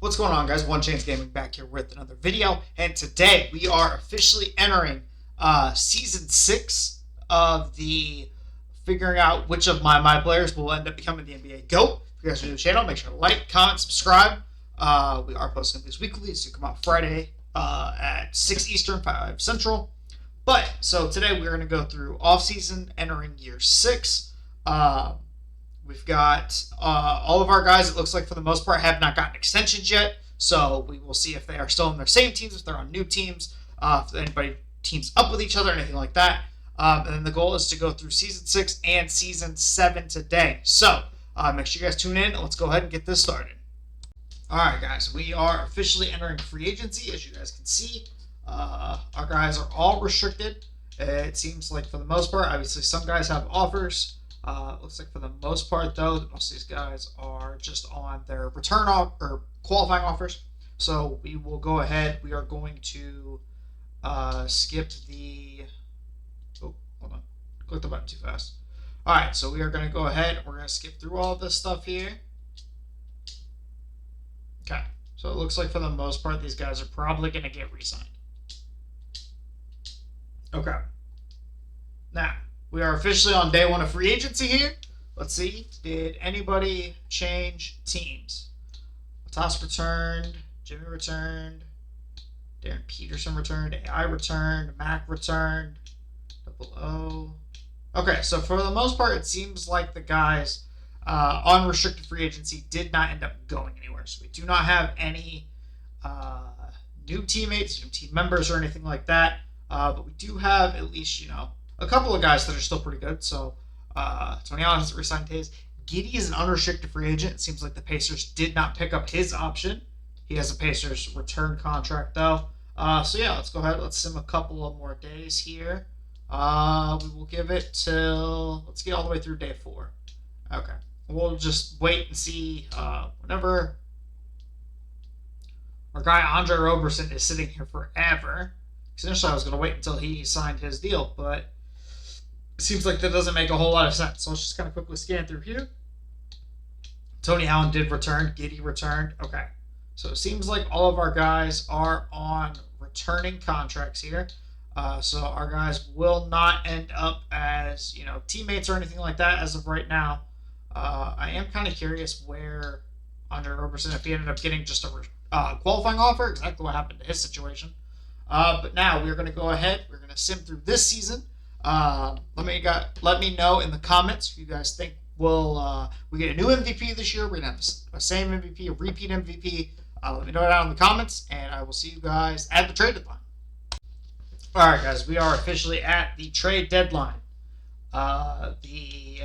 What's going on, guys? One Chance Gaming back here with another video, and today we are officially entering Season 6 of the figuring out which of my players will end up becoming the NBA GOAT. If you guys are new to the channel, make sure to like, comment, subscribe. We are posting these weekly, so come out Friday at 6 Eastern, 5 Central. But, so today we're going to go through off-season, entering Year 6. We've got all of our guys, it looks like for the most part, have not gotten extensions yet. So we will see if they are still on their same teams, if they're on new teams, if anybody teams up with each other, anything like that. And then the goal is to go through Season 6 and Season 7 today. So make sure you guys tune in. Let's go ahead and get this started. All right, guys, we are officially entering free agency. As you guys can see, our guys are all restricted. It seems like for the most part, obviously some guys have offers. Looks like for the most part, though, that most of these guys are just on their return off or qualifying offers. So we will go ahead. We are going to skip the. Oh, hold on. Clicked the button too fast. All right, so we are going to go ahead. We're going to skip through all of this stuff here. Okay, so it looks like for the most part, these guys are probably going to get re-signed. Okay. Now, we are officially on day 1 of free agency here. Let's see. Did anybody change teams? Latas returned. Jimmy returned. Darren Peterson returned. AI returned. Mac returned. Double O. Okay, so for the most part, it seems like the guys on restricted free agency did not end up going anywhere. So we do not have any new teammates, new team members, or anything like that. But we do have at least, a couple of guys that are still pretty good. So Tony Allen hasn't re-signed his. Giddey is an unrestricted free agent. It seems like the Pacers did not pick up his option. He has a Pacers return contract, though. So yeah, let's go ahead. Let's sim a couple of more days here. We will give it till, let's get all the way through day 4. Okay. We'll just wait and see whenever our guy Andre Roberson is sitting here forever. Because initially I was going to wait until he signed his deal, but it seems like that doesn't make a whole lot of sense. So let's just kind of quickly scan through here. Tony Allen did return. Giddey returned. Okay. So it seems like all of our guys are on returning contracts here. So our guys will not end up as, teammates or anything like that as of right now. I am kind of curious where Andre Roberson, if he ended up getting just a qualifying offer, exactly what happened to his situation. But now we're going to go ahead. We're going to sim through this season. Let me know in the comments if you guys think we get a new MVP this year. We're going to have a same MVP, a repeat MVP. Let me know down in the comments, and I will see you guys at the trade deadline. All right, guys, we are officially at the trade deadline. The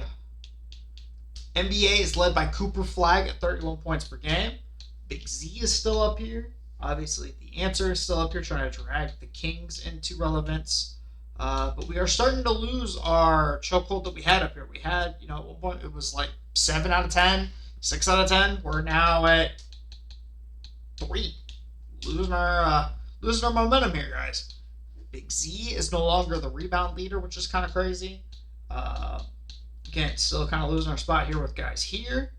NBA is led by Cooper Flag at 31 points per game. Big Z is still up here. Obviously, the answer is still up here, trying to drag the Kings into relevance. But we are starting to lose our chokehold that we had up here. We had, at one point it was like 7 out of 10, 6 out of 10. We're now at 3. Losing our momentum here, guys. Big Z is no longer the rebound leader, which is kind of crazy. Again, still kind of losing our spot here with guys here.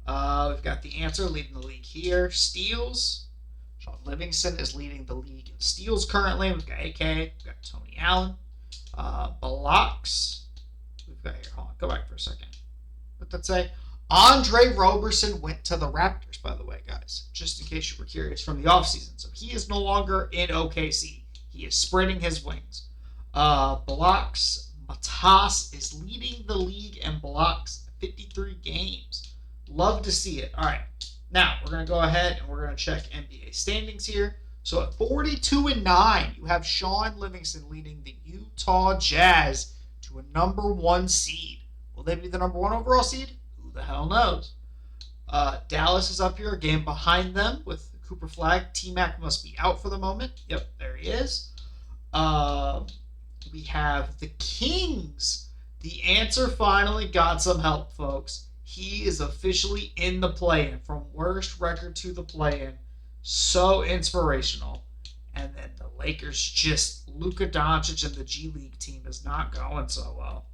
We've got the answer leading the league here. Steals. Sean Livingston is leading the league in steals currently. We've got AK. We've got Tony Allen. Blocks. We've got here. Hold on. Go back for a second. What did that say? Andre Roberson went to the Raptors, by the way, guys. Just in case you were curious from the offseason. So he is no longer in OKC. He is spreading his wings. Blocks. Matas is leading the league in blocks. 53 games. Love to see it. All right. Now, we're going to go ahead and we're going to check NBA standings here. So at 42-9, you have Sean Livingston leading the Utah Jazz to a number 1 seed. Will they be the number 1 overall seed? Who the hell knows? Dallas is up here, a game behind them with Cooper Flag. T-Mac must be out for the moment. Yep, there he is. We have the Kings. The answer finally got some help, folks. He is officially in the play-in, from worst record to the play-in. So inspirational. And then the Lakers, just Luka Doncic and the G League team is not going so well.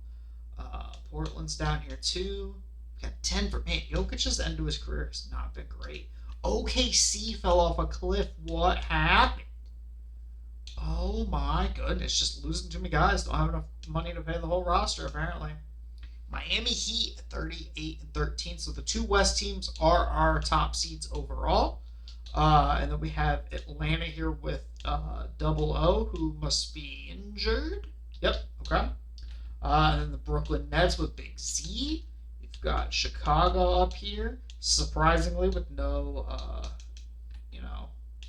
Portland's down here too. Got Denver. Man, Jokic's end to his career has not been great. OKC fell off a cliff. What happened? Oh my goodness. Just losing too many guys. Don't have enough money to pay the whole roster, apparently. Miami Heat at 38-13. So the two West teams are our top seeds overall. And then we have Atlanta here with Double O, who must be injured. Yep, okay. And then the Brooklyn Nets with Big Z. We've got Chicago up here, surprisingly, with no,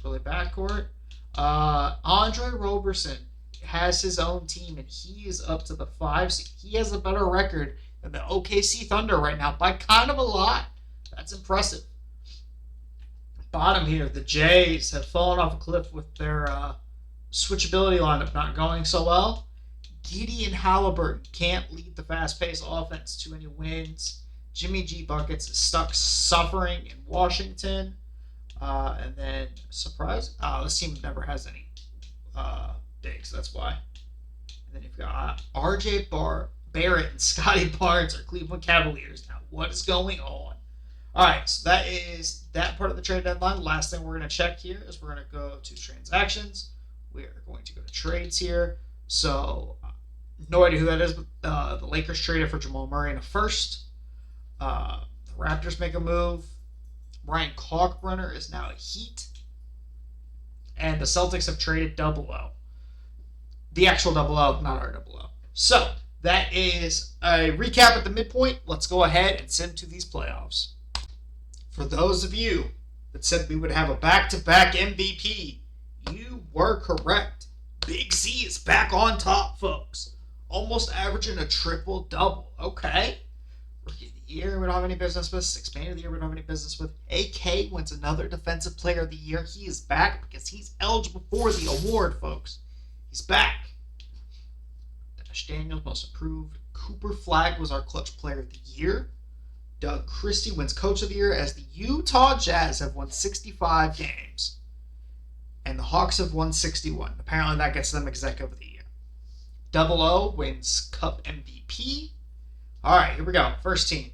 really backcourt. Andre Roberson has his own team, and he is up to the 5 seed. He has a better record than the OKC Thunder right now by kind of a lot. That's impressive. Bottom here, the Jays have fallen off a cliff with their switchability lineup not going so well. Gideon Halliburton can't lead the fast-paced offense to any wins. Jimmy G Buckets is stuck suffering in Washington. And then, surprise, this team never has any bigs, that's why. And then you've got RJ Barrett and Scotty Barnes are Cleveland Cavaliers. Now, what is going on? All right, so that is that part of the trade deadline. Last thing we're going to check here is we're going to go to transactions. We are going to go to trades here. So, no idea who that is, but the Lakers traded for Jamal Murray in a first. The Raptors make a move. Ryan Kalkbrenner is now a Heat. And the Celtics have traded Double O. The actual Double O, not our Double O. So, that is a recap at the midpoint. Let's go ahead and send to these playoffs. For those of you that said we would have a back-to-back MVP, you were correct. Big Z is back on top, folks. Almost averaging a triple-double. Okay. Rookie of the Year we don't have any business with. Sixth Man of the Year we don't have any business with. AK wins another Defensive Player of the Year. He is back because he's eligible for the award, folks. He's back. Dash Daniels, Most Improved. Cooper Flagg was our Clutch Player of the Year. Doug Christie wins Coach of the Year as the Utah Jazz have won 65 games. And the Hawks have won 61. Apparently that gets them Executive of the Year. Double O wins Cup MVP. All right, here we go. First team.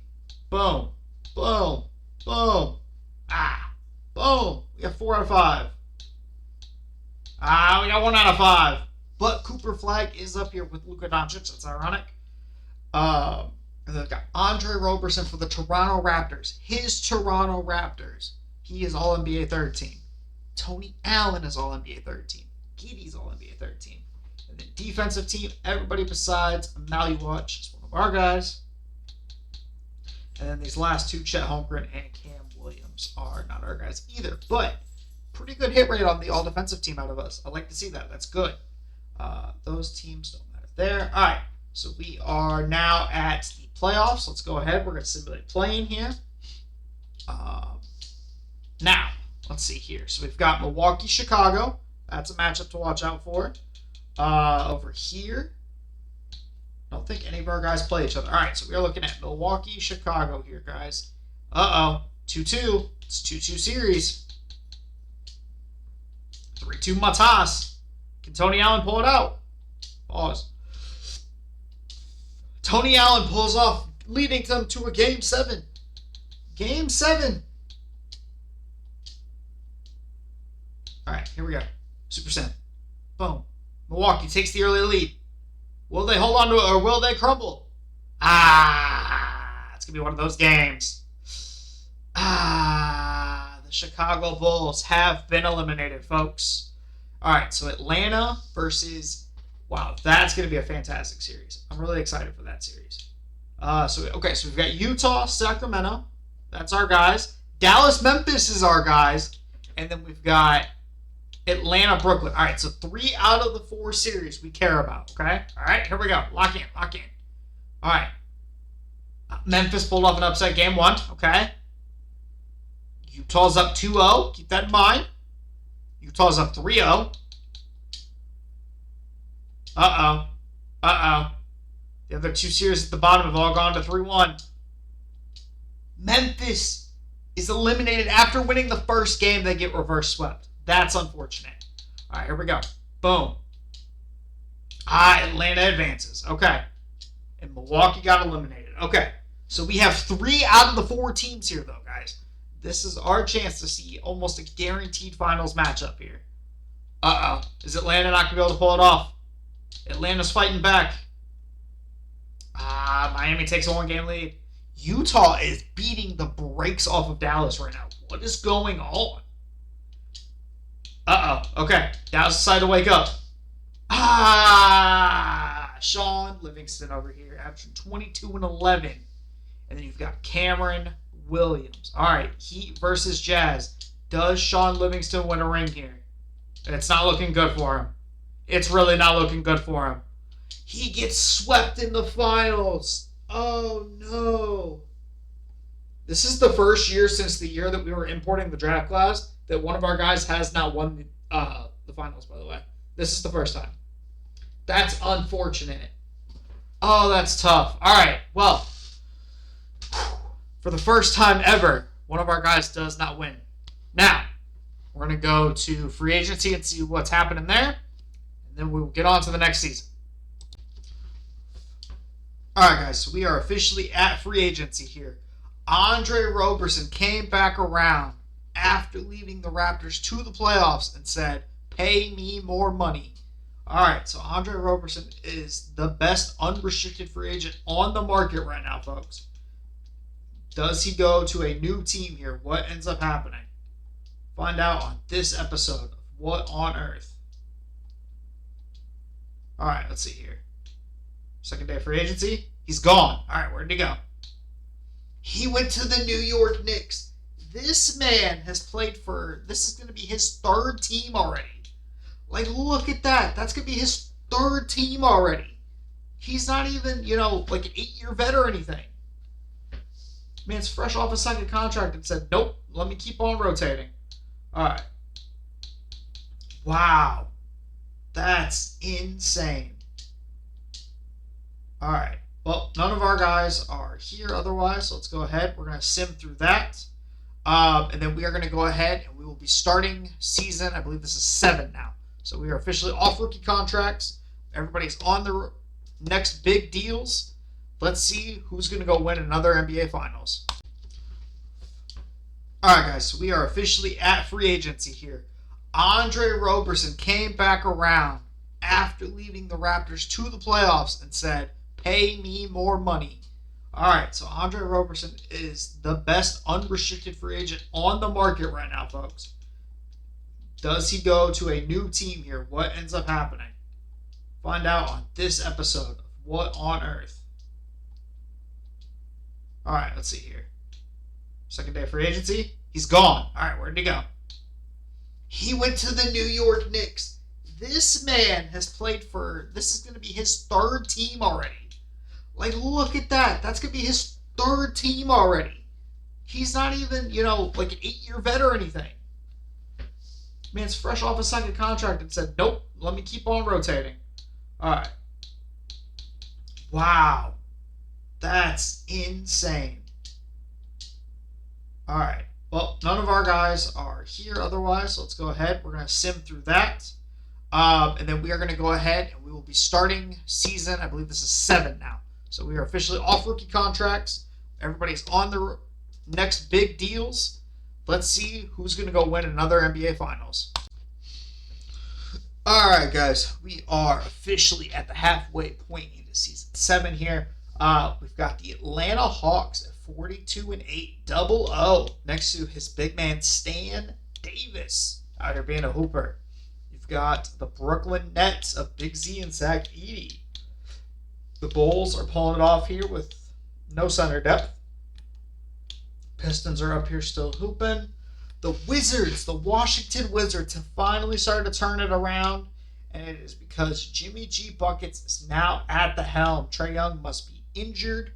Boom. Boom. Boom. Boom. We got 4 out of 5. We got 1 out of 5. But Cooper Flagg is up here with Luka Doncic. That's ironic. And then we've got Andre Roberson for the Toronto Raptors. His Toronto Raptors. He is All-NBA third team. Tony Allen is All-NBA third team. Giddey's All-NBA third team. And then defensive team, everybody besides Maluach is one of our guys. And then these last two, Chet Holmgren and Cam Williams, are not our guys either. But pretty good hit rate on the all-defensive team out of us. I like to see that. That's good. Those teams don't matter there. All right. So we are now at the playoffs. Let's go ahead. We're going to simulate playing here. Now, let's see here. So we've got Milwaukee, Chicago. That's a matchup to watch out for. Over here, I don't think any of our guys play each other. All right, so we are looking at Milwaukee, Chicago here, guys. 2-2. It's 2-2 series. 3-2 Matas. Can Tony Allen pull it out? Pause. Tony Allen pulls off, leading them to a Game 7. Game 7. All right, here we go. Super Sim. Boom. Milwaukee takes the early lead. Will they hold on to it or will they crumble? It's going to be one of those games. The Chicago Bulls have been eliminated, folks. All right, so Atlanta versus... Wow, that's going to be a fantastic series. I'm really excited for that series. So we've got Utah, Sacramento. That's our guys. Dallas, Memphis is our guys. And then we've got Atlanta, Brooklyn. All right, so 3 out of the 4 series we care about, okay? All right, here we go. Lock in. All right. Memphis pulled off an upset game 1, okay? Utah's up 2-0. Keep that in mind. Utah's up 3-0. The other 2 series at the bottom have all gone to 3-1. Memphis is eliminated after winning the first game. They get reverse swept. That's unfortunate. All right, here we go. Boom. Atlanta advances. Okay. And Milwaukee got eliminated. Okay. So we have 3 out of the 4 teams here, though, guys. This is our chance to see almost a guaranteed finals matchup here. Uh-oh. Is Atlanta not going to be able to pull it off? Atlanta's fighting back. Miami takes a one-game lead. Utah is beating the brakes off of Dallas right now. What is going on? Uh-oh. Okay. Dallas decided to wake up. Sean Livingston over here, averaging 22 and 11. And then you've got Cameron Williams. All right, Heat versus Jazz. Does Sean Livingston win a ring here? It's not looking good for him. It's really not looking good for him. He gets swept in the finals. Oh, no. This is the first year since the year that we were importing the draft class that one of our guys has not won the finals, by the way. This is the first time. That's unfortunate. Oh, that's tough. All right, well, for the first time ever, one of our guys does not win. Now, we're going to go to free agency and see what's happening there, and then we'll get on to the next season. All right, guys, so we are officially at free agency here. Andre Roberson came back around after leaving the Raptors to the playoffs and said, pay me more money. All right, so Andre Roberson is the best unrestricted free agent on the market right now, folks. Does he go to a new team here? What ends up happening? Find out on this episode of What on Earth. All right, let's see here. Second day of free agency. He's gone. All right, where'd he go? He went to the New York Knicks. This man has played for, this is going to be his third team already. Like, look at that. That's going to be his third team already. He's not even, like an 8-year vet or anything. Man's fresh off a second contract and said, nope, let me keep on rotating. All right. Wow. That's insane. All right. Well, none of our guys are here otherwise, so let's go ahead. We're going to sim through that. And then we are going to go ahead and we will be starting season, I believe this is 7 now. So we are officially off rookie contracts. Everybody's on the next big deals. Let's see who's going to go win another NBA Finals. All right, guys, so we are officially at free agency here. Andre Roberson came back around after leaving the Raptors to the playoffs and said, pay me more money. All right, so Andre Roberson is the best unrestricted free agent on the market right now, folks. Does he go to a new team here? What ends up happening? Find out on this episode of What on Earth. All right, let's see here. Second day of free agency. He's gone. All right, where'd he go? He went to the New York Knicks. This man has played for, this is going to be his third team already. Like, look at that. That's going to be his third team already. He's not even, like an 8-year vet or anything. Man's fresh off a second contract and said, nope, let me keep on rotating. All right. Wow. That's insane. All right. Well, none of our guys are here otherwise, so let's go ahead. We're going to sim through that. And then we are going to go ahead and we will be starting season, I believe this is 7 now. So we are officially off rookie contracts. Everybody's on the next big deals. Let's see who's going to go win another NBA Finals. All right, guys. We are officially at the halfway point into season 7 here. We've got the Atlanta Hawks at 42-8, 0-0 next to his big man Stan Davis out here being a hooper. You've got the Brooklyn Nets of Big Z and Zach Edey. The Bulls are pulling it off here with no center depth. Pistons are up here still hooping. The Wizards, the Washington Wizards, have finally started to turn it around, and it is because Jimmy G Buckets is now at the helm. Trae Young must be injured.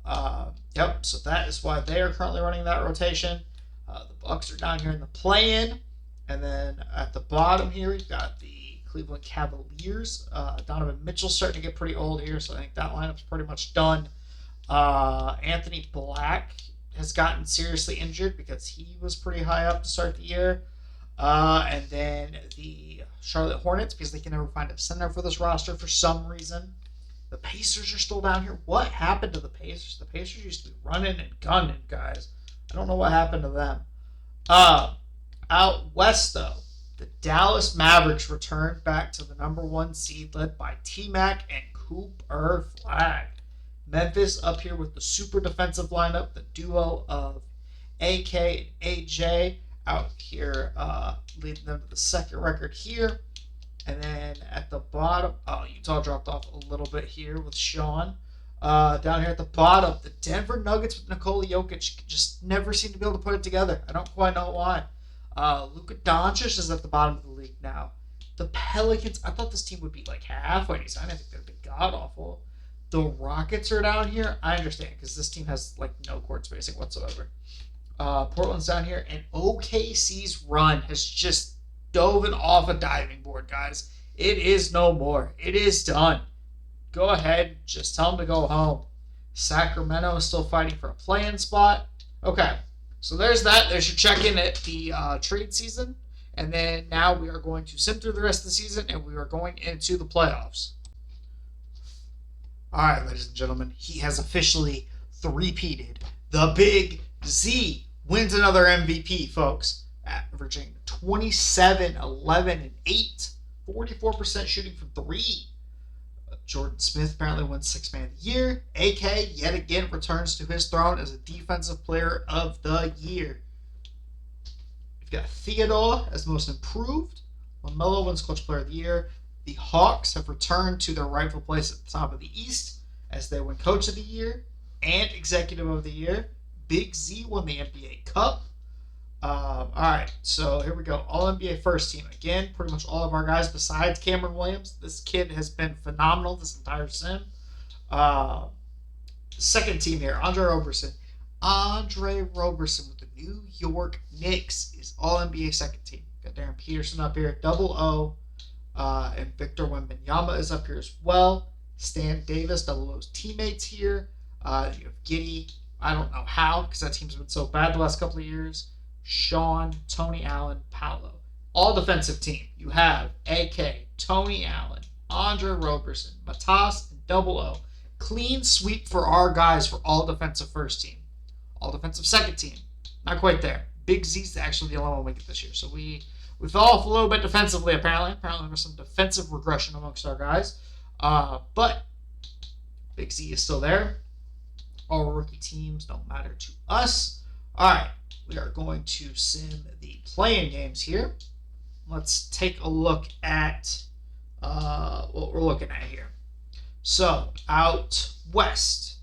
So that is why they are currently running that rotation. The Bucks are down here in the play-in, and then at the bottom here, you've got the Cleveland Cavaliers. Donovan Mitchell's starting to get pretty old here, so I think that lineup's pretty much done. Anthony Black has gotten seriously injured because he was pretty high up to start the year. And then the Charlotte Hornets, because they can never find a center for this roster for some reason. The Pacers are still down here. What happened to the Pacers? The Pacers used to be running and gunning, guys. don't know what happened to them. Out west, though, the Dallas Mavericks returned back to the #1 seed led by T-Mac and Cooper Flag. Memphis up here with the super defensive lineup, the duo of AK and AJ out here leading them to the second record here. And then at the bottom, Utah dropped off a little bit here with Sean. Down here at the bottom, the Denver Nuggets with Nikola Jokic just never seem to be able to put it together. I don't quite know why. Luka Doncic is at the bottom of the league now. The Pelicans, I thought this team would be like halfway decent. I didn't think they'd be god-awful. The Rockets are down here. I understand because this team has like no court spacing whatsoever. Portland's down here, and OKC's run has just dove off a diving board, guys. It is no more. It is done. Go ahead. Just tell them to go home. Sacramento is still fighting for a play-in spot. Okay, so there's that. There's your check-in at the trade season. And then now we are going to sim through the rest of the season, and we are going into the playoffs. All right, ladies and gentlemen, he has officially three-peated. The Big Z wins another MVP, folks, averaging 27, 11, and 8, 44% shooting from three. Jordan Smith apparently wins Sixth Man of the Year. AK yet again returns to his throne as a Defensive Player of the Year. We've got Theodore as Most Improved. LaMelo wins Clutch Player of the Year. The Hawks have returned to their rightful place at the top of the East as they win Coach of the Year and Executive of the Year. Big Z won the NBA Cup. All right, so here we go. All-NBA first team. Again, pretty much all of our guys besides Cameron Williams. This kid has been phenomenal this entire sim. Second team here, Andre Roberson. Andre Roberson with the New York Knicks is All-NBA second team. Got Darren Peterson up here, Double O, and Victor Wembanyama is up here as well. Stan Davis, Double O's teammates here. You have Giddey. I don't know how because that team's been so bad the last couple of years. Sean, Tony Allen, Paolo. All defensive team. You have AK, Tony Allen, Andre Roberson, Matas, and Double O. Clean sweep for our guys for all defensive first team. All defensive second team. Not quite there. Big Z's actually the only one we get this year. So we fell off a little bit defensively apparently. Apparently there's some defensive regression amongst our guys. But Big Z is still there. All rookie teams don't matter to us. All right. We are going to sim the play-in games here. Let's take a look at what we're looking at here. So, out west.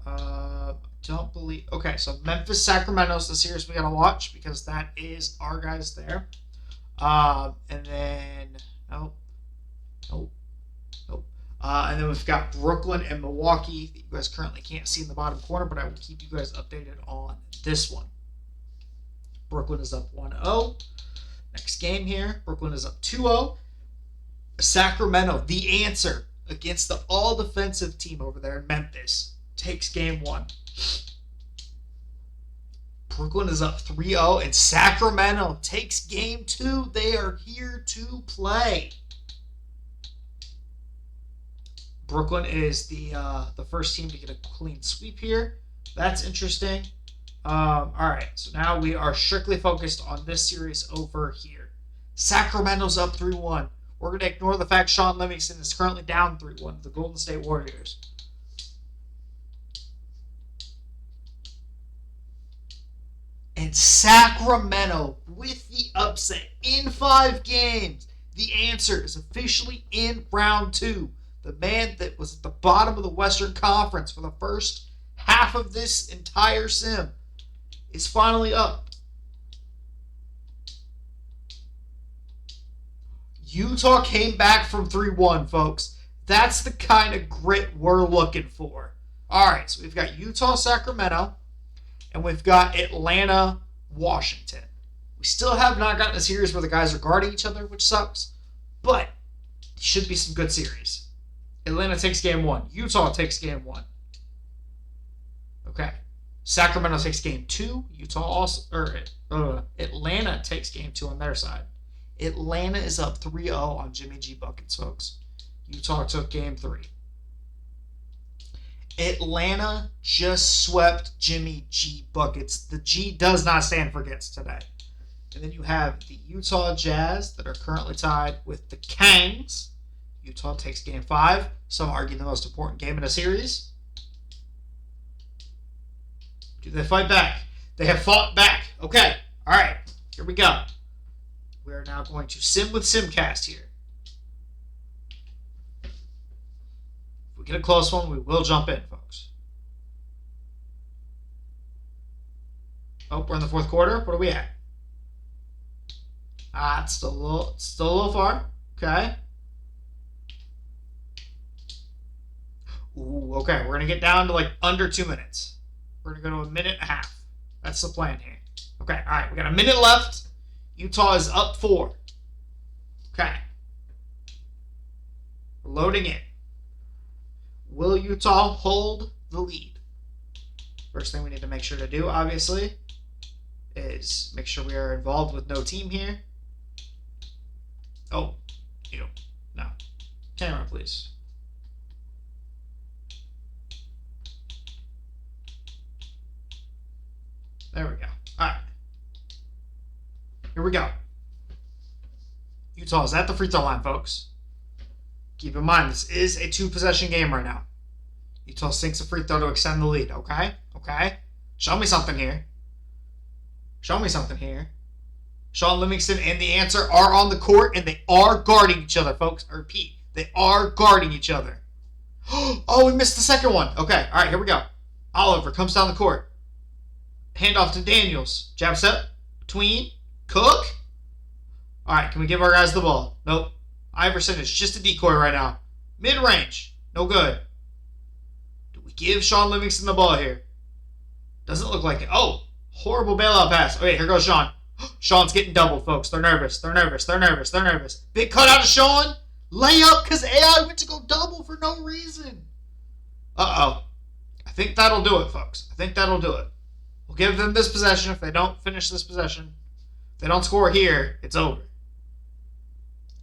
Don't believe... Okay, so Memphis, Sacramento is the series we got to watch because that is our guys there. And then... Nope. And then we've got Brooklyn and Milwaukee that you guys currently can't see in the bottom corner, but I will keep you guys updated on this one. Brooklyn is up 1-0. Next game here, Brooklyn is up 2-0. Sacramento, the answer against the all-defensive team over there in Memphis, takes game 1. Brooklyn is up 3-0, and Sacramento takes game 2. They are here to play. Brooklyn is the first team to get a clean sweep here. That's interesting. All right, so now we are strictly focused on this series over here. Sacramento's up 3-1. We're going to ignore the fact Sean Livingston is currently down 3-1 to the Golden State Warriors. And Sacramento, with the upset in 5 games, the answer is officially in round 2. The man that was at the bottom of the Western Conference for the first half of this entire sim is finally up. Utah came back from 3-1, folks. That's the kind of grit we're looking for. All right, so we've got Utah, Sacramento, and we've got Atlanta, Washington. We still have not gotten a series where the guys are guarding each other, which sucks, but it should be some good series. Atlanta takes game 1. Utah takes game 1. Okay. Sacramento takes game 2. Atlanta takes game 2 on their side. Atlanta is up 3-0 on Jimmy G buckets, folks. Utah took game 3. Atlanta just swept Jimmy G buckets. The G does not stand for gets today. And then you have the Utah Jazz that are currently tied with the Kangs. Utah takes game 5. Some argue the most important game in a series. Do they fight back? They have fought back. Okay. All right. Here we go. We are now going to sim with Simcast here. If we get a close one, we will jump in, folks. Oh, we're in the fourth quarter. What are we at? It's still a little far. Okay. Ooh, okay. We're going to get down to like under 2 minutes. We're going to go to a minute and a half. That's the plan here. Okay, all right. We got a minute left. Utah is up 4. Okay. We're loading in. Will Utah hold the lead? First thing we need to make sure to do, obviously, is make sure we are involved with no team here. Oh, no. Camera, please. There we go. All right. Here we go. Utah is at the free throw line, folks. Keep in mind, this is a 2-possession game right now. Utah sinks a free throw to extend the lead, okay? Okay? Show me something here. Show me something here. Sean Livingston and the answer are on the court, and they are guarding each other, folks. I repeat, they are guarding each other. Oh, we missed the second one. Okay, all right, here we go. Oliver comes down the court. Handoff to Daniels. Jab set. Between. Cook. All right, can we give our guys the ball? Nope. Iverson is just a decoy right now. Mid-range. No good. Do we give Sean Livingston the ball here? Doesn't look like it. Oh, horrible bailout pass. Okay, here goes Sean. Sean's getting doubled, folks. They're nervous. They're nervous. They're nervous. They're nervous. Big cutout to Sean. Layup because AI went to go double for no reason. Uh-oh. I think that'll do it, folks. I think that'll do it. We'll give them this possession. If they don't finish this possession, if they don't score here, it's over.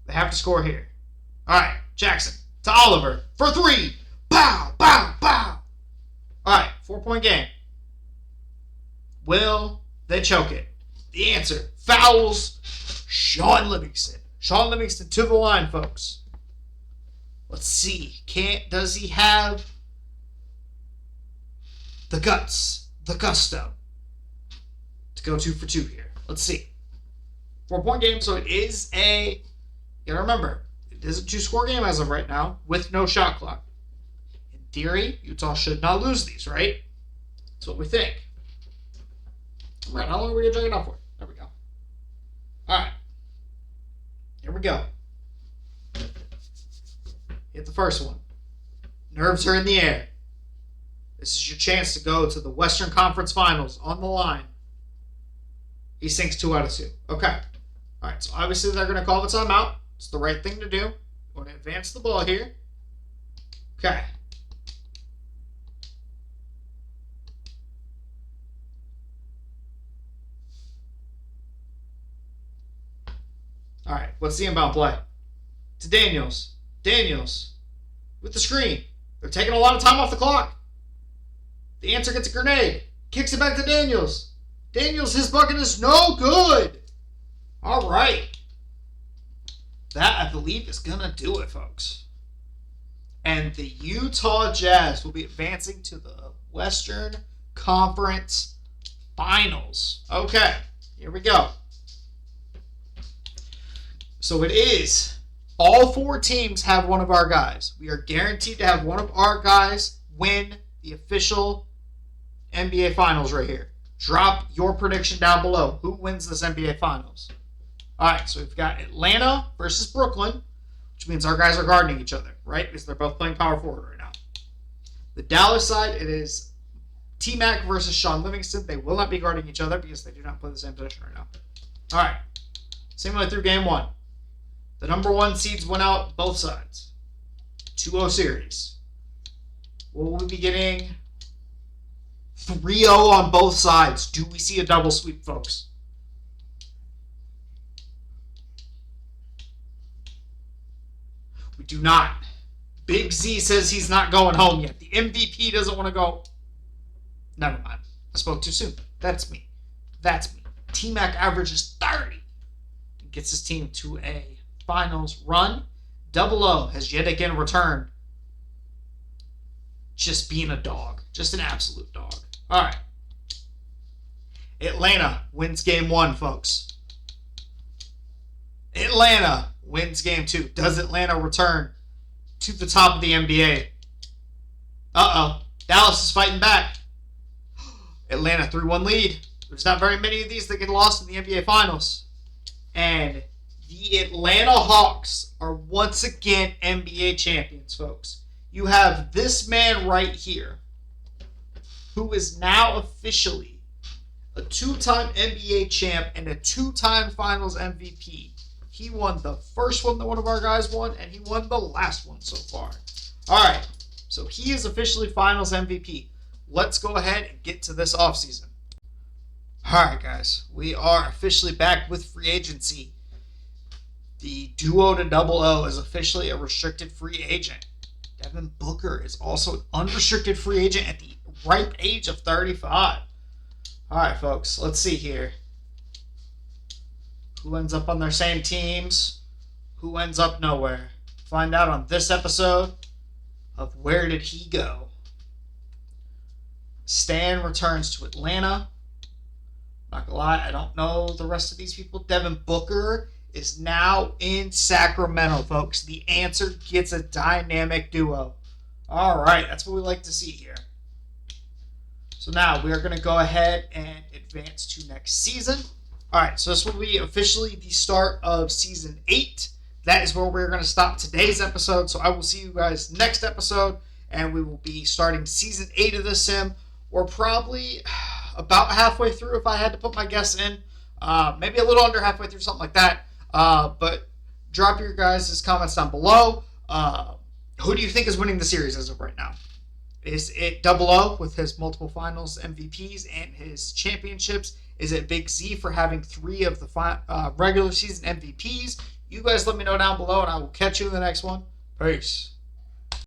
They have to score here. All right, Jackson to Oliver for 3. Pow, pow, pow. All right, 4-point game. Will they choke it? The answer, fouls Sean Livingston. Sean Livingston to the line, folks. Let's see. Does he have the guts, the gusto to go 2 for 2 here? Let's see. 4-point game, so it is you gotta remember, it is a 2-score game as of right now with no shot clock. In theory, Utah should not lose these, right? That's what we think. All right, how long are we gonna drag it out for? There we go. All right. Here we go. Hit the first one. Nerves are in the air. This is your chance to go to the Western Conference Finals on the line. He sinks 2 out of 2. Okay. All right, so obviously they're going to call the timeout. It's the right thing to do. Want to advance the ball here. Okay. All right, what's the inbound play? To Daniels. Daniels with the screen. They're taking a lot of time off the clock. The answer gets a grenade. Kicks it back to Daniels. Daniels, his bucket is no good. All right. That, I believe, is going to do it, folks. And the Utah Jazz will be advancing to the Western Conference Finals. Okay, here we go. So it is all 4 teams have one of our guys. We are guaranteed to have one of our guys win the official NBA Finals right here. Drop your prediction down below. Who wins this NBA Finals? All right, so we've got Atlanta versus Brooklyn, which means our guys are guarding each other, right? Because they're both playing power forward right now. The Dallas side, it is T-Mac versus Sean Livingston. They will not be guarding each other because they do not play the same position right now. All right, same way through game 1. The number 1 seeds went out both sides. 2-0 series. Will we be getting 3-0 on both sides? Do we see a double sweep, folks? We do not. Big Z says he's not going home yet. The MVP doesn't want to go. Never mind. I spoke too soon. That's me. T-Mac averages 30. Gets his team to a finals run. Double O has yet again returned. Just being a dog. Just an absolute dog. All right. Atlanta wins game 1, folks. Atlanta wins game 2. Does Atlanta return to the top of the NBA? Uh-oh. Dallas is fighting back. Atlanta 3-1 lead. There's not very many of these that get lost in the NBA Finals. And the Atlanta Hawks are once again NBA champions, folks. You have this man right here, who is now officially a 2-time NBA champ and a 2-time Finals MVP. He won the first one that one of our guys won, and he won the last one so far. All right, so he is officially Finals MVP. Let's go ahead and get to this offseason. All right, guys, we are officially back with free agency. The duo to double O is officially a restricted free agent. Devin Booker is also an unrestricted free agent at the ripe age of 35. All right, folks, let's see here. Who ends up on their same teams? Who ends up nowhere? Find out on this episode of Where Did He Go? Stan returns to Atlanta. Not gonna lie, I don't know the rest of these people. Devin Booker is now in Sacramento, folks. The answer gets a dynamic duo. All right, that's what we like to see here. So now we are going to go ahead and advance to next season. All right, so this will be officially the start of Season 8. That is where we're going to stop today's episode. So I will see you guys next episode, and we will be starting Season 8 of this sim. We're probably about halfway through if I had to put my guess in. Maybe a little under halfway through, something like that. But drop your guys' comments down below. Who do you think is winning the series as of right now? Is it Double O with his multiple finals MVPs and his championships? Is it Big Z for having 3 of the regular season MVPs? You guys let me know down below, and I will catch you in the next one. Peace.